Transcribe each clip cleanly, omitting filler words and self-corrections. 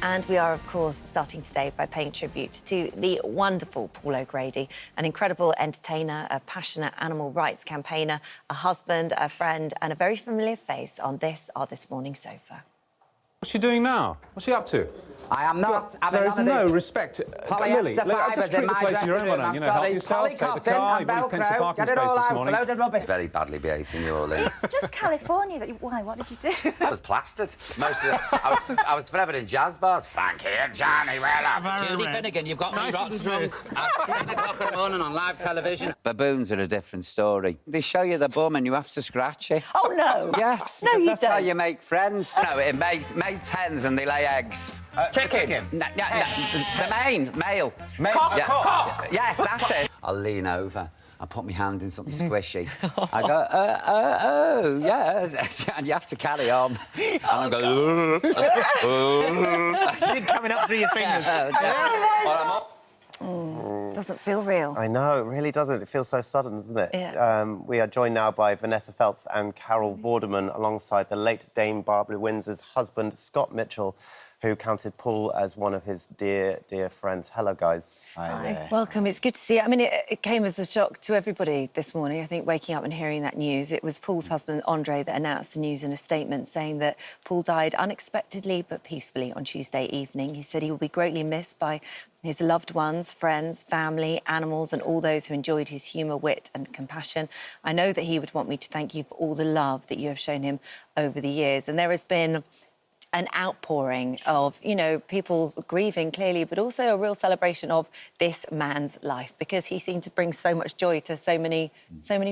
And we are, of course, starting today by paying tribute to the wonderful Paul O'Grady, an incredible entertainer, a passionate animal rights campaigner, a husband, a friend, and a very familiar face on Our This Morning sofa. What's she doing now? What's she up to? I am not having There is no respect. Lily, polyester fibres in my dressing room. I'm sorry. Polycotton and Velcro. Get it all out. It's a load of rubbish. Very badly behaved in New Orleans. It's just California. Why? What did you do? I was plastered. Most of I was forever in jazz bars. Frankie and Johnny Weller. Judy Finnegan, you've got me rotten drunk at 10 o'clock in the morning on live television. Baboons are a different story. They show you the bum and you have to scratch it. Oh, no. Yes, No, because you that's don't. how you make friends. No, it made hens and they lay eggs. Chicken. No, the male. Cock. Yes, that's it. I'll lean over. I put my hand in something squishy. I go, oh, yes. And you have to carry on. And I go, It's coming up through your fingers. I'm up. Doesn't feel real. I know, it really doesn't. It feels so sudden, doesn't it? Yeah. We are joined now by Vanessa Feltz and Carol Vorderman, alongside the late Dame Barbara Windsor's husband, Scott Mitchell, who counted Paul as one of his dear, dear friends. Hello, guys. Hi there. Welcome. It's good to see you. I mean, it came as a shock to everybody this morning, I think, waking up and hearing that news. It was Paul's husband, Andre, that announced the news in a statement saying that Paul died unexpectedly but peacefully on Tuesday evening. He said he will be greatly missed by his loved ones, friends, family, animals, and all those who enjoyed his humour, wit and compassion. I know that he would want me to thank you for all the love that you have shown him over the years. And there has been an outpouring of, you know, people grieving clearly, but also a real celebration of this man's life, because he seemed to bring so much joy to so many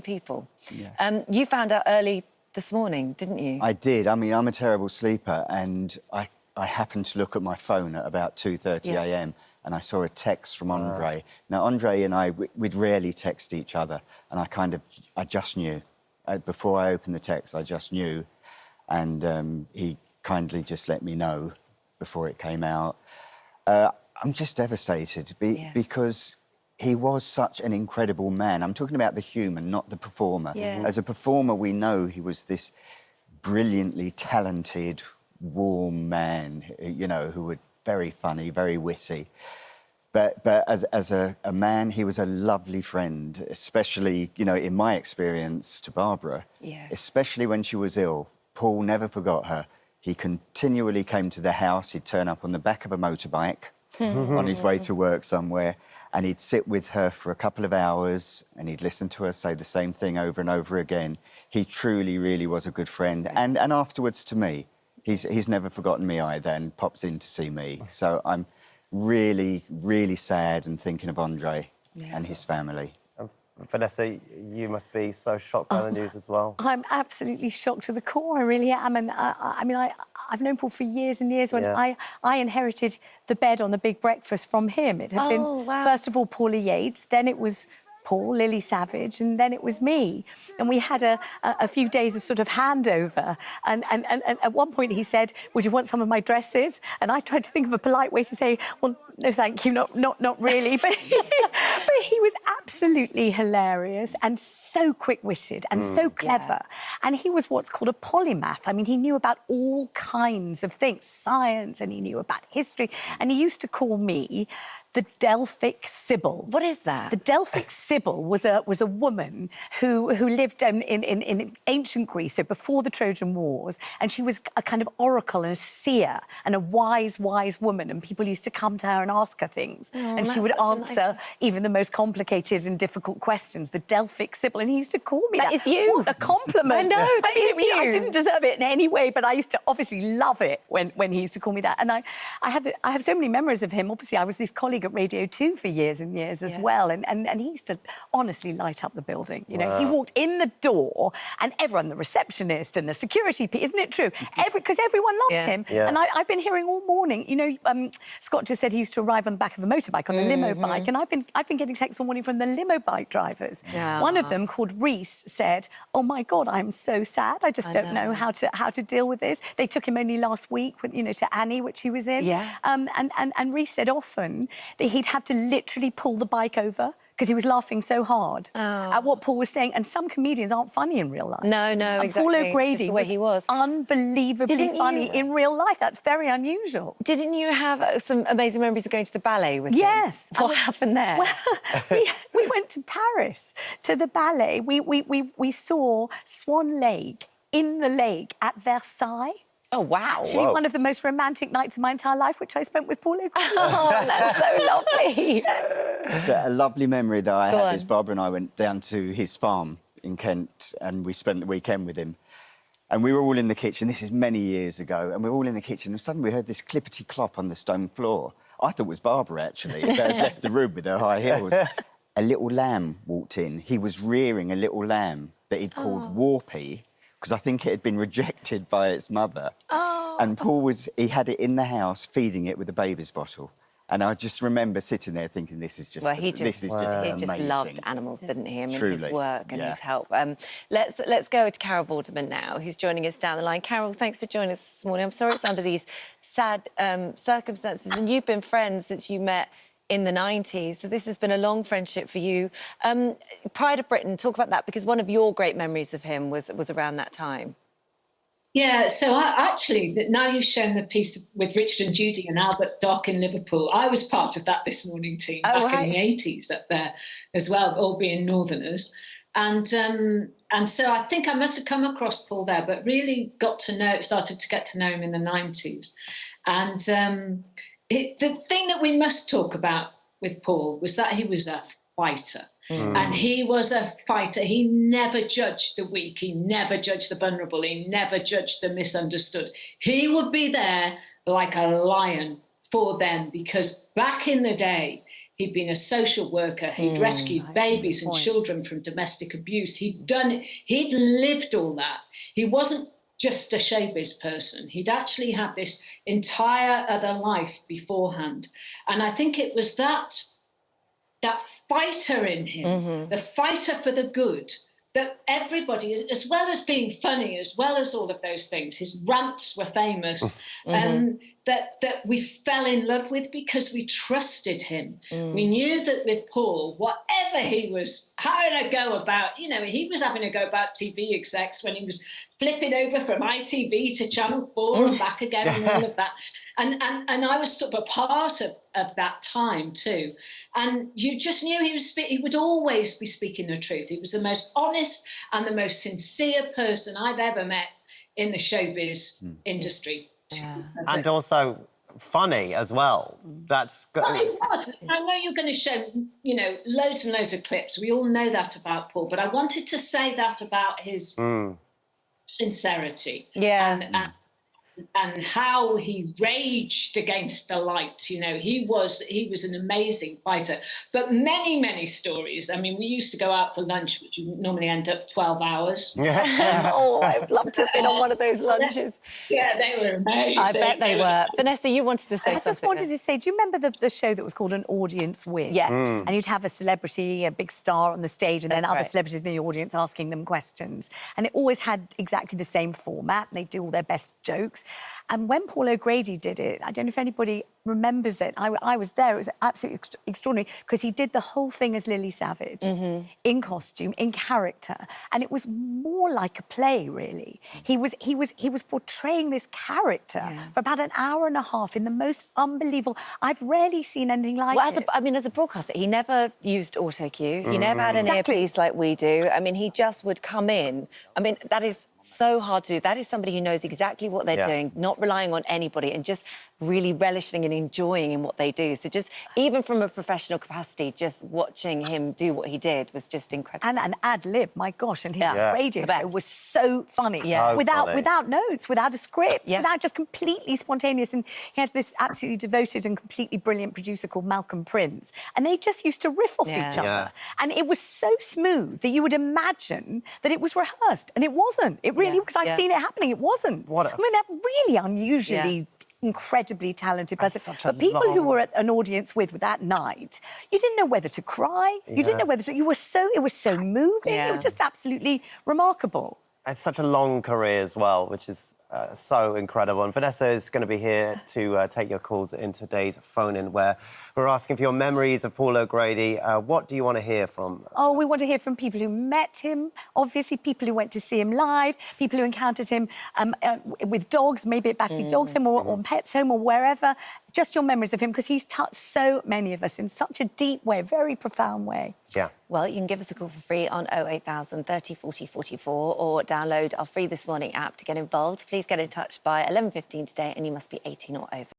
people. Yeah. You found out early this morning, didn't you? I did. I mean, I'm a terrible sleeper, and I happened to look at my phone at about 2:30 a.m. and I saw a text from Andre. Now, Andre and I, we'd rarely text each other, and I just knew. Before I opened the text, I just knew, and he kindly just let me know before it came out. I'm just devastated because he was such an incredible man. I'm talking about the human, not the performer. Yeah. As a performer, we know he was this brilliantly talented, warm man, you know, who was very funny, very witty. But as a man, he was a lovely friend, especially, you know, in my experience to Barbara, especially when she was ill. Paul never forgot her. He continually came to the house. He'd turn up on the back of a motorbike on his way to work somewhere, and he'd sit with her for a couple of hours, and he'd listen to her say the same thing over and over again. He truly, really was a good friend. And afterwards to me, he's never forgotten me either, and pops in to see me. So I'm really, really sad and thinking of Andre and his family. Vanessa, you must be so shocked by the news as well. I'm absolutely shocked to the core. I really am. And I've known Paul for years and years. When I inherited the bed on the Big Breakfast from him, it had been first of all Paula Yates, then it was Paul, Lily Savage, and then it was me. And we had a few days of sort of handover. And at one point he said, "Would you want some of my dresses?" And I tried to think of a polite way to say, "Well, no, thank you, not really." But he was absolutely hilarious and so quick-witted and so clever. And he was what's called a polymath. I mean, he knew about all kinds of things, science, and he knew about history. And he used to call me the Delphic Sibyl. What is that? The Delphic Sibyl was a woman who lived in ancient Greece, so before the Trojan Wars, and she was a kind of oracle and a seer and a wise woman, and people used to come to her and ask her things, and she would answer even the most complicated and difficult questions. The Delphic Sibyl, and he used to call me that. That is you. What a compliment. I know, that is you. I didn't deserve it in any way, but I used to obviously love it when he used to call me that. And I have so many memories of him. Obviously, I was his colleague at Radio 2 for years and years as well, and he used to honestly light up the building. You know, he walked in the door, and everyone, the receptionist and the security, isn't it true? Because everyone loved him. And I've been hearing all morning. You know, Scott just said he used to arrive on the back of a motorbike, on a limo bike, and I've been getting texts all morning from the limo bike drivers. One of them, called Reese, said, "Oh my God, I'm so sad. I just don't know how to deal with this." They took him only last week, you know, to Annie, which he was in. And Reese said often that he'd have to literally pull the bike over because he was laughing so hard at what Paul was saying. And some comedians aren't funny in real life. No, and exactly. Paul It's just O'Grady the way he was. Unbelievably funny in real life. That's very unusual. Didn't you have some amazing memories of going to the ballet with him? Yes. What happened there? Well, we went to Paris to the ballet. We saw Swan Lake in the lake at Versailles. Oh, wow. Actually, one of the most romantic nights of my entire life, which I spent with Paul O'Grady. Oh, that's so lovely. A lovely memory that I had is Barbara and I went down to his farm in Kent and we spent the weekend with him. And we were all in the kitchen, this is many years ago, and we were all in the kitchen and suddenly we heard this clippity-clop on the stone floor. I thought it was Barbara, actually, that had left the room with her high heels. A little lamb walked in. He was rearing a little lamb that he'd called Warpy, because I think it had been rejected by its mother. Oh. And Paul he had it in the house, feeding it with a baby's bottle. And I just remember sitting there thinking, this is just he just amazing. loved animals, didn't he? I mean, Truly, his work and his help. Let's go to Carol Vorderman now, who's joining us down the line. Carol, thanks for joining us this morning. I'm sorry it's under these sad circumstances, and you've been friends since you met in the 90s, so this has been a long friendship for you. Pride of Britain, talk about that, because one of your great memories of him was around that time. Yeah, so now you've shown the piece with Richard and Judy and Albert Dock in Liverpool. I was part of that this morning team back in the 80s up there as well, all being Northerners. And so I think I must have come across Paul there, but really started to get to know him in the 90s. And the thing that we must talk about with Paul was that he was a fighter. And he was a fighter. He never judged the weak. He never judged the vulnerable. He never judged the misunderstood. He would be there like a lion for them, because back in the day, he'd been a social worker. He'd rescued babies and children from domestic abuse. He'd lived all that. He wasn't just a showbiz person. He'd actually had this entire other life beforehand. And I think it was that fighter in him, the fighter for the good, that everybody, as well as being funny, as well as all of those things, his rants were famous, that we fell in love with because we trusted him. We knew that with Paul, whatever he was having a go about, he was having a go about TV execs when he was flipping over from ITV to Channel 4 and back again and all of that. And I was sort of a part of that time too. And you just knew he would always be speaking the truth. He was the most honest and the most sincere person I've ever met in the showbiz industry. Yeah. And also funny as well. That's good. Well, it was. I know you're going to show, loads and loads of clips. We all know that about Paul, but I wanted to say that about his sincerity. Yeah. And how he raged against the light. He was an amazing fighter. But many stories. I mean, we used to go out for lunch, which would normally end up 12 hours. Oh, I'd love to have been on one of those lunches. Yeah, they were amazing. I bet they were. Vanessa, you wanted to say something. I just wanted to say, do you remember the show that was called An Audience With? Yes. And you'd have a celebrity, a big star on the stage, and then other celebrities in the audience asking them questions. And it always had exactly the same format, and they'd do all their best jokes. And when Paul O'Grady did it, I don't know if anybody remembers it. I was there. It was absolutely extraordinary because he did the whole thing as Lily Savage, in costume, in character, and it was more like a play, really. He was portraying this character for about an hour and a half in the most unbelievable. I've rarely seen anything like it. As a broadcaster, he never used auto cue. He never had an earpiece like we do. I mean, he just would come in. I mean, that is so hard to do. That is somebody who knows exactly what they're doing, not relying on anybody, and just really relishing and enjoying in what they do. So just, even from a professional capacity, just watching him do what he did was just incredible. And an ad-lib, my gosh, and his radio show was so funny. So without notes, without a script, without, just completely spontaneous. And he has this absolutely devoted and completely brilliant producer called Malcolm Prince. And they just used to riff off each other. And it was so smooth that you would imagine that it was rehearsed. And it wasn't. It really, because I've seen it happening, it wasn't. I mean, they're really unusually incredibly talented person. But people who were at an audience with that night, you didn't know whether to cry. You didn't know whether to... it was so moving. It was just absolutely remarkable. It's such a long career as well, which is so incredible. And Vanessa is going to be here to take your calls in today's phone-in, where we're asking for your memories of Paul O'Grady. What do you want to hear from? Oh, we want to hear from people who met him, obviously people who went to see him live, people who encountered him with dogs, maybe at Battersea Dogs Home or Pets Home or wherever. Just your memories of him, because he's touched so many of us in such a deep way, very profound way. Yeah. Well, you can give us a call for free on 08000 30 40 44 or download our free This Morning app to get involved. Please get in touch by 11:15 today, and you must be 18 or over.